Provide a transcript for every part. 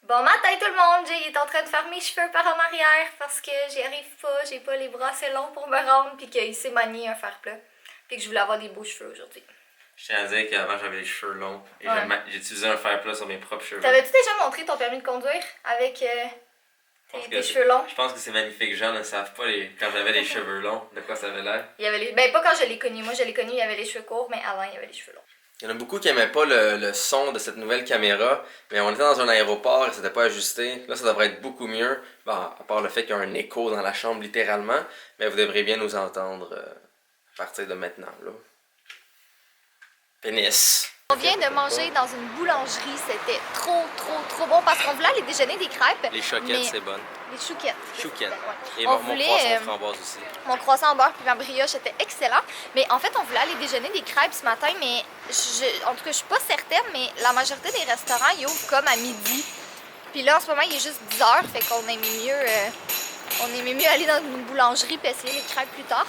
Bon matin tout le monde, Jay est en train de faire mes cheveux par en arrière parce que j'y arrive pas, j'ai pas les bras assez longs pour me rendre puis qu'il s'est manié un fer plat. Puis que je voulais avoir des beaux cheveux aujourd'hui. Je tiens à dire qu'avant j'avais les cheveux longs et j'ai utilisé un fer plat sur mes propres cheveux. T'avais-tu déjà montré ton permis de conduire avec tes cheveux longs? Je pense que c'est magnifique, les gens ne savent pas quand j'avais les cheveux longs, de quoi ça avait l'air. Il y avait ben pas quand je l'ai connu, moi je l'ai connu, il y avait les cheveux courts, mais avant il y avait les cheveux longs. Il y en a beaucoup qui n'aimaient pas le son de cette nouvelle caméra, mais on était dans un aéroport et c'était pas ajusté. Là, ça devrait être beaucoup mieux, bon, à part le fait qu'il y a un écho dans la chambre littéralement, mais vous devrez bien nous entendre à partir de maintenant. Là. Pénis. On vient de manger dans une boulangerie, c'était trop bon parce qu'on voulait aller déjeuner des crêpes. Les choquettes, c'est bon. Les chouquettes. Chouquettes. Ouais. Et mon croissant framboise aussi. Mon croissant en beurre puis ma brioche était excellent. Mais en fait, on voulait aller déjeuner des crêpes ce matin, mais en tout cas, je suis pas certaine, mais la majorité des restaurants, ils ouvrent comme à midi. Puis là, en ce moment, il est juste 10 h, fait qu'on aimait mieux aller dans une boulangerie puis essayer les crêpes plus tard.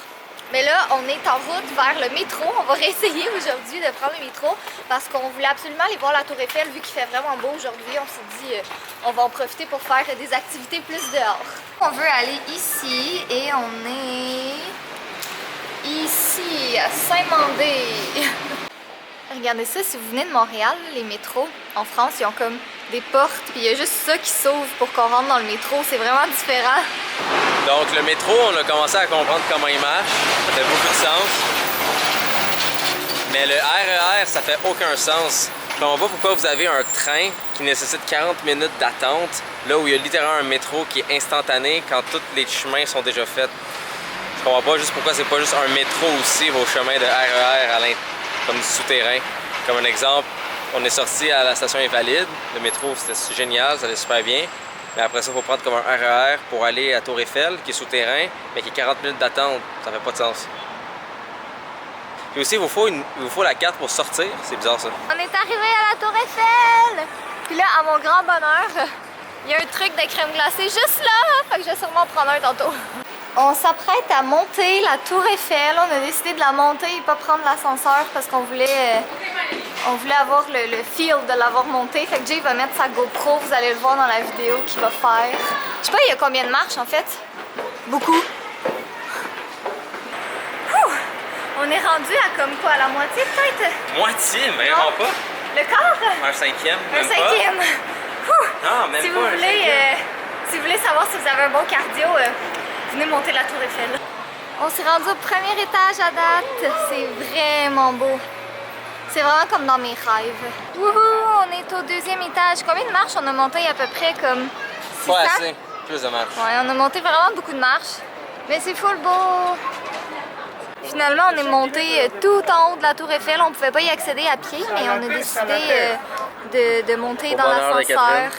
Mais là, on est en route vers le métro. On va réessayer aujourd'hui de prendre le métro parce qu'on voulait absolument aller voir la Tour Eiffel vu qu'il fait vraiment beau aujourd'hui. On s'est dit, on va en profiter pour faire des activités plus dehors. On veut aller ici et on est ici à Saint-Mandé. Regardez ça, si vous venez de Montréal, les métros en France, ils ont comme des portes, puis il y a juste ça qui s'ouvre pour qu'on rentre dans le métro. C'est vraiment différent. Donc le métro, on a commencé à comprendre comment il marche. Ça fait beaucoup de sens. Mais le RER, ça fait aucun sens. Je comprends pas pourquoi vous avez un train qui nécessite 40 minutes d'attente, là où il y a littéralement un métro qui est instantané quand tous les chemins sont déjà faits. Je comprends pas juste pourquoi c'est pas juste un métro aussi, vos chemins de RER comme du souterrain. Comme un exemple, on est sorti à la station Invalide. Le métro, c'était génial, ça allait super bien. Mais après ça, il faut prendre comme un RER pour aller à Tour Eiffel, qui est souterrain, mais qui est 40 minutes d'attente. Ça fait pas de sens. Puis aussi, il vous faut la carte pour sortir. C'est bizarre, ça. On est arrivé à la Tour Eiffel! Puis là, à mon grand bonheur, il y a un truc de crème glacée juste là! Fait que je vais sûrement prendre un tantôt. On s'apprête à monter la Tour Eiffel. On a décidé de la monter et pas prendre l'ascenseur parce qu'on voulait avoir le feel de l'avoir montée. Fait que Jay va mettre sa GoPro, vous allez le voir dans la vidéo qu'il va faire. Je sais pas, il y a combien de marches en fait? Beaucoup. Ouh! On est rendu à comme quoi? À la moitié peut-être? Moitié? Vraiment pas? Le quart? Un cinquième? Un cinquième. Non, même si pas vous un voulez, cinquième. si vous voulez savoir si vous avez un bon cardio, venez monter la Tour Eiffel. On s'est rendu au premier étage à date. C'est vraiment beau. C'est vraiment comme dans mes rêves. Wouhou! On est au deuxième étage. Combien de marches on a monté? À peu près comme 600? Pas assez. Plus de marches. Ouais, on a monté vraiment beaucoup de marches. Mais c'est full beau! Finalement, on est monté tout en haut de la Tour Eiffel. On pouvait pas y accéder à pied, mais on a décidé de monter dans l'ascenseur.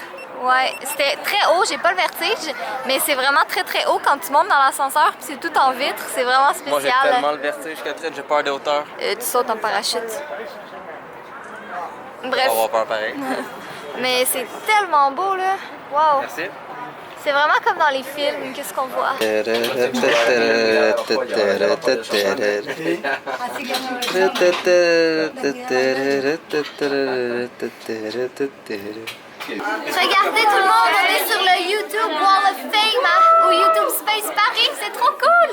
Ouais, c'était très haut, j'ai pas le vertige, mais c'est vraiment très haut quand tu montes dans l'ascenseur, puis c'est tout en vitre, c'est vraiment spécial. Moi j'ai tellement le vertige, Catherine, j'ai peur de hauteur. Tu sautes en parachute. Bref. On va avoir peur pareil. Mais c'est tellement beau là. Wow. Merci. C'est vraiment comme dans les films, qu'est-ce qu'on voit. Regardez tout le monde, on est sur le YouTube Wall of Fame hein, au YouTube Space Paris, c'est trop cool!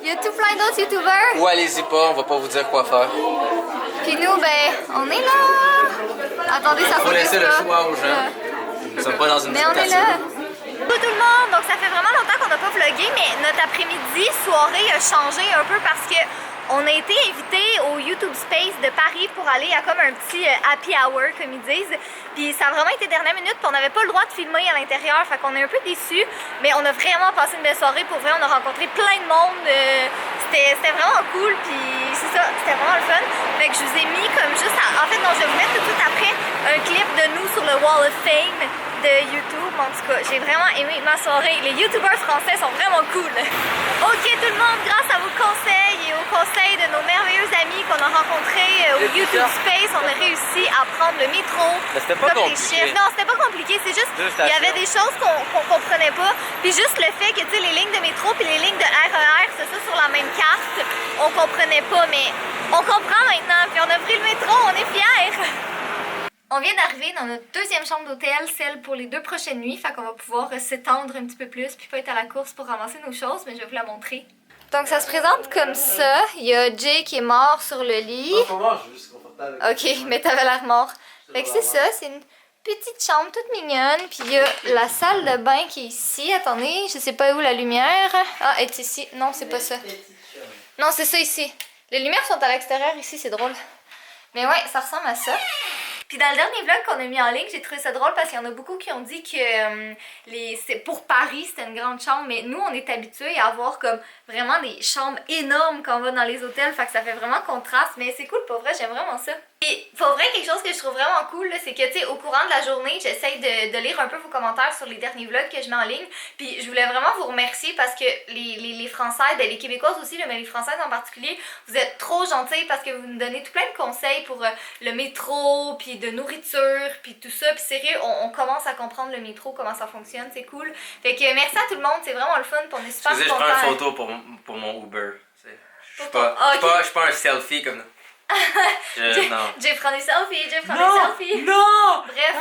Il y a tout plein d'autres YouTubers. Ou allez-y pas, on va pas vous dire quoi faire. Puis nous, ben, on est là! Attendez, ça faut laisser le choix aux gens. Nous sommes pas dans une mais on est dictature. là! Bonjour tout le monde! Donc ça fait vraiment longtemps qu'on n'a pas vlogué, mais notre après-midi, soirée a changé un peu parce que on a été invités au YouTube Space de Paris pour aller à comme un petit happy hour, comme ils disent. Puis ça a vraiment été dernière minute, puis on n'avait pas le droit de filmer à l'intérieur, fait qu'on est un peu déçus. Mais on a vraiment passé une belle soirée, pour vrai, on a rencontré plein de monde. C'était vraiment cool, puis c'est ça, c'était vraiment le fun. Fait que je vous ai mis comme juste, en fait non, je vais vous mettre tout de suite après un clip de nous sur le Wall of Fame de YouTube. En tout cas, j'ai vraiment aimé ma soirée. Les YouTubers français sont vraiment cool. Ok tout le monde, grâce à vos conseils et aux conseils de nos merveilleux amis qu'on a rencontrés au YouTube Space, on a réussi à prendre le métro. Mais c'était pas compliqué. Non, c'était pas compliqué, c'est juste il y avait des choses qu'on comprenait pas. Puis juste le fait que tu sais, les lignes de métro puis les lignes de RER, c'est ça sur la même carte, on comprenait pas, mais on comprend maintenant. Puis on a pris le métro, on est fiers. On vient d'arriver dans notre deuxième chambre d'hôtel, celle pour les 2 prochaines nuits, fait qu'on va pouvoir s'étendre un petit peu plus puis pas être à la course pour ramasser nos choses, mais je vais vous la montrer. Donc ça se présente comme ça, il y a Jay qui est mort sur le lit. Non, je suis juste confortable. Ok, mais t'avais l'air mort. Fait que c'est ça, c'est une petite chambre toute mignonne, puis il y a la salle de bain qui est ici. Attendez, je sais pas où la lumière. Ah, elle est ici. Non, c'est pas ça. Non, c'est ça ici. Les lumières sont à l'extérieur ici, c'est drôle. Mais ouais, ça ressemble à ça. Puis dans le dernier vlog qu'on a mis en ligne, j'ai trouvé ça drôle parce qu'il y en a beaucoup qui ont dit que pour Paris, c'était une grande chambre, mais nous, on est habitués à avoir comme vraiment des chambres énormes quand on va dans les hôtels, fait que ça fait vraiment contraste, mais c'est cool, pour vrai, j'aime vraiment ça. Et pour vrai, quelque chose que je trouve vraiment cool, c'est que, tu sais, au courant de la journée, j'essaye de lire un peu vos commentaires sur les derniers vlogs que je mets en ligne, puis je voulais vraiment vous remercier parce que les Françaises, les Québécoises aussi, mais les Françaises en particulier, vous êtes trop gentilles parce que vous nous donnez tout plein de conseils pour le métro, puis de nourriture, puis tout ça, puis sérieux, on commence à comprendre le métro, comment ça fonctionne, c'est cool. Fait que merci à tout le monde, c'est vraiment le fun, puis on est super contents. Excusez, je prends une photo pour mon Uber. Je suis pas un selfie comme... J'ai pris des selfies, j'ai pris des selfies. Non! Bref,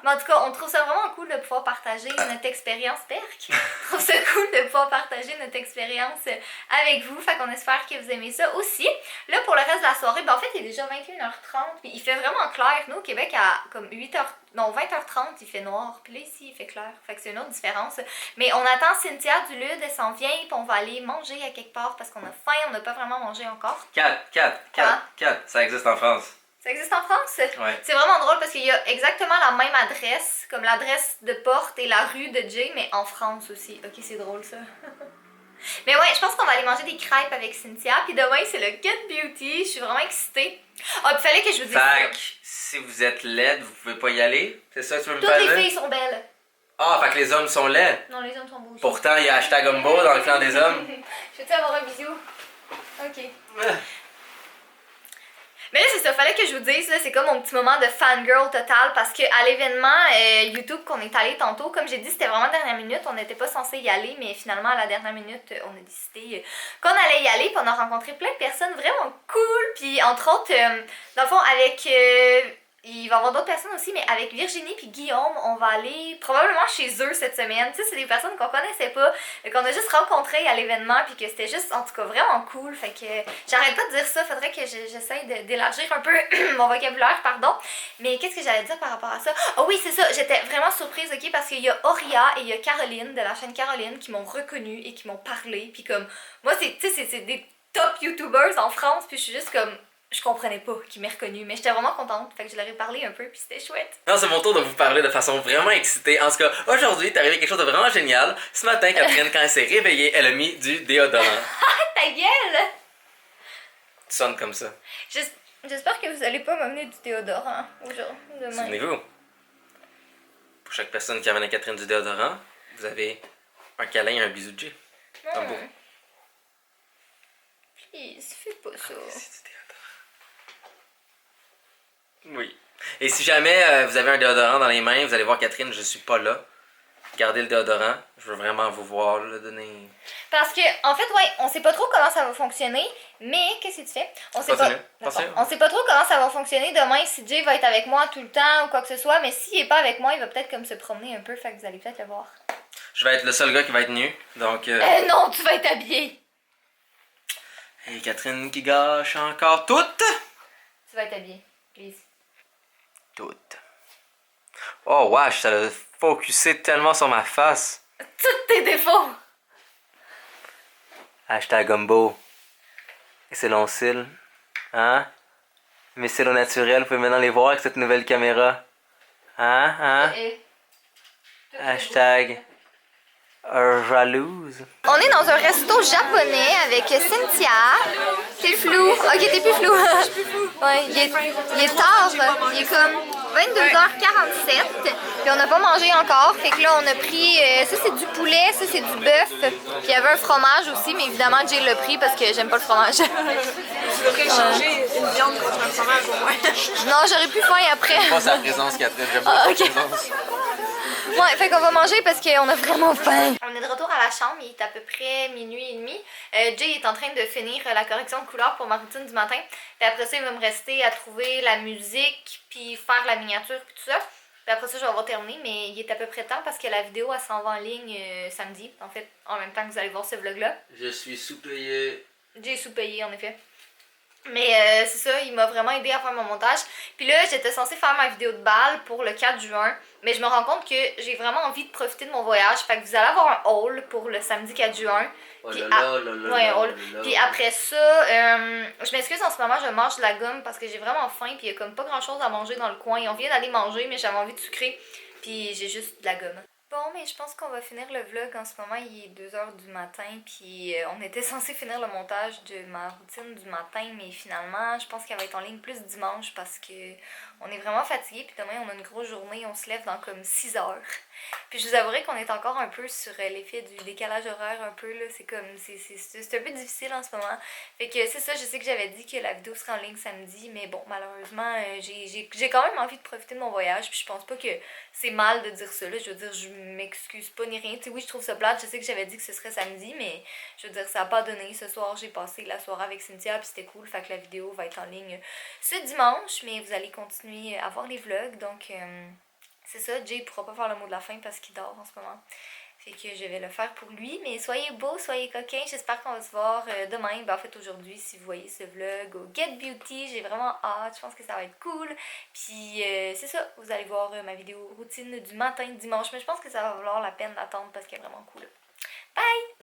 mais en tout cas, on trouve ça vraiment cool de pouvoir partager notre expérience, Perk. On trouve ça cool de pouvoir partager notre expérience avec vous, fait qu'on espère que vous aimez ça aussi. Là, pour le reste de la soirée, ben en fait, il est déjà 21h30, puis il fait vraiment clair. Nous, au Québec, à comme 20h30, il fait noir, puis là, ici, il fait clair. Fait que c'est une autre différence. Mais on attend Cynthia du Lude, elle s'en vient, puis on va aller manger à quelque part parce qu'on a faim, on n'a pas vraiment mangé encore. 4, ça existe en France. Ça existe en France? Ouais. C'est vraiment drôle parce qu'il y a exactement la même adresse, comme l'adresse de porte et la rue de Jay, mais en France aussi. Ok, c'est drôle ça. Mais ouais, je pense qu'on va aller manger des crêpes avec Cynthia. Puis demain, c'est le Get Beauty. Je suis vraiment excitée. Ah, puis fallait que je vous dise Fait que si vous êtes laide, vous pouvez pas y aller? C'est ça que tu veux me toutes faire les dire? filles sont belles. Ah, fait que les hommes sont laids. Non, les hommes sont beaux aussi. Pourtant, il y a hashtag Humbo dans le clan des hommes. Je vais te avoir un bisou. Ok. Mais là, c'est ça, fallait que je vous dise, là, c'est comme mon petit moment de fangirl total parce qu'à l'événement YouTube qu'on est allé tantôt, comme j'ai dit, c'était vraiment dernière minute, on n'était pas censé y aller, mais finalement, à la dernière minute, on a décidé qu'on allait y aller, puis on a rencontré plein de personnes vraiment cool, puis entre autres, dans le fond, avec... il va y avoir d'autres personnes aussi, mais avec Virginie puis Guillaume, on va aller probablement chez eux cette semaine. Tu sais, c'est des personnes qu'on connaissait pas, qu'on a juste rencontrées à l'événement, puis que c'était juste, en tout cas, vraiment cool. Fait que j'arrête pas de dire ça, faudrait que j'essaye d'élargir un peu mon vocabulaire, pardon. Mais qu'est-ce que j'allais dire par rapport à ça? Oh oui, c'est ça, j'étais vraiment surprise, ok, parce qu'il y a Auria et il y a Caroline, de la chaîne Caroline, qui m'ont reconnue et qui m'ont parlé. Puis comme, moi, tu sais, c'est des top YouTubers en France, puis je suis juste comme... Je comprenais pas qui m'ait reconnue, mais j'étais vraiment contente, fait que je leur ai parlé un peu, puis c'était chouette. Non, c'est mon tour de vous parler de façon vraiment excitée. En tout cas, aujourd'hui, t'es arrivé quelque chose de vraiment génial. Ce matin, Catherine, quand elle s'est réveillée, elle a mis du déodorant. Ta gueule! Tu sonnes comme ça. J'espère que vous allez pas m'amener du déodorant aujourd'hui, demain. Souvenez-vous, pour chaque personne qui amène à Catherine du déodorant, vous avez un câlin et un bisou de Jay. C'est beau. Please, fais pas ça. C'est du déodorant. Oui. Et si jamais vous avez un déodorant dans les mains, vous allez voir Catherine, je suis pas là. Gardez le déodorant. Je veux vraiment vous voir le donner. Parce que, en fait, ouais, on sait pas trop comment ça va fonctionner, mais qu'est-ce que tu fais? On sait on sait pas trop comment ça va fonctionner demain, si Jay va être avec moi tout le temps ou quoi que ce soit, mais s'il est pas avec moi, il va peut-être comme se promener un peu, fait que vous allez peut-être le voir. Je vais être le seul gars qui va être nu, donc... Non, tu vas être habillé! Et Catherine qui gâche encore toutes! Tu vas être habillé, please. Toutes. Oh, wesh, ça a focusé tellement sur ma face. Tous tes défauts! Hashtag Gumbo. Et c'est long cils. Hein? Mes cils au naturel, vous pouvez maintenant les voir avec cette nouvelle caméra. Hein? Hashtag jalouse. On est dans un resto japonais avec Cynthia. T'es flou. Ok, t'es plus flou. Ouais, il est tard. Il est comme 22h47. Puis on n'a pas mangé encore. Fait que là, on a pris... ça, c'est du poulet. Ça, c'est du bœuf. Puis il y avait un fromage aussi. Mais évidemment, Jay l'a pris parce que j'aime pas le fromage. Tu devrais changer une viande contre un fromage au moins. Non, j'aurais plus faim après. Pas sa présence, Catherine. J'aime pas sa présence. Ouais, fait qu'on va manger parce qu'on a vraiment faim. On est de retour dans la chambre, il est à peu près minuit et demi. Jay est en train de finir la correction de couleurs pour ma routine du matin. Puis après ça, il va me rester à trouver la musique, puis faire la miniature, puis tout ça. Puis après ça, je vais avoir terminé, mais il est à peu près temps parce que la vidéo, elle s'en va en ligne samedi. En fait, en même temps que vous allez voir ce vlog-là. Je suis sous-payé. Jay est sous-payé, en effet. Mais c'est ça, il m'a vraiment aidé à faire mon montage. Puis là, j'étais censée faire ma vidéo de bal pour le 4 juin. Mais je me rends compte que j'ai vraiment envie de profiter de mon voyage. Fait que vous allez avoir un haul pour le samedi 4 juin. Puis, puis après ça, je m'excuse en ce moment, je mange de la gomme parce que j'ai vraiment faim. Puis il y a comme pas grand chose à manger dans le coin. On vient d'aller manger, mais j'avais envie de sucrer. Puis j'ai juste de la gomme. Bon, mais je pense qu'on va finir le vlog. En ce moment, il est 2h du matin, puis on était censé finir le montage de ma routine du matin, mais finalement, je pense qu'elle va être en ligne plus dimanche parce que on est vraiment fatigué, puis demain, on a une grosse journée, on se lève dans comme 6 heures. Puis je vous avouerai qu'on est encore un peu sur l'effet du décalage horaire un peu, là, c'est comme, c'est un peu difficile en ce moment. Fait que c'est ça, je sais que j'avais dit que la vidéo serait en ligne samedi, mais bon, malheureusement, j'ai quand même envie de profiter de mon voyage, puis je pense pas que c'est mal de dire ça, là, je veux dire, je m'excuse pas ni rien, tu sais, oui, je trouve ça plate, je sais que j'avais dit que ce serait samedi, mais je veux dire, ça a pas donné, ce soir, j'ai passé la soirée avec Cynthia, puis c'était cool, fait que la vidéo va être en ligne ce dimanche, mais vous allez continuer à voir les vlogs, donc c'est ça, Jay pourra pas faire le mot de la fin parce qu'il dort en ce moment. Fait que je vais le faire pour lui. Mais soyez beaux, soyez coquins. J'espère qu'on va se voir demain. Ben, en fait, aujourd'hui, si vous voyez ce vlog au Get Beauty, j'ai vraiment hâte. Je pense que ça va être cool. Puis, c'est ça. Vous allez voir ma vidéo routine du matin dimanche. Mais je pense que ça va valoir la peine d'attendre parce qu'elle est vraiment cool. Bye!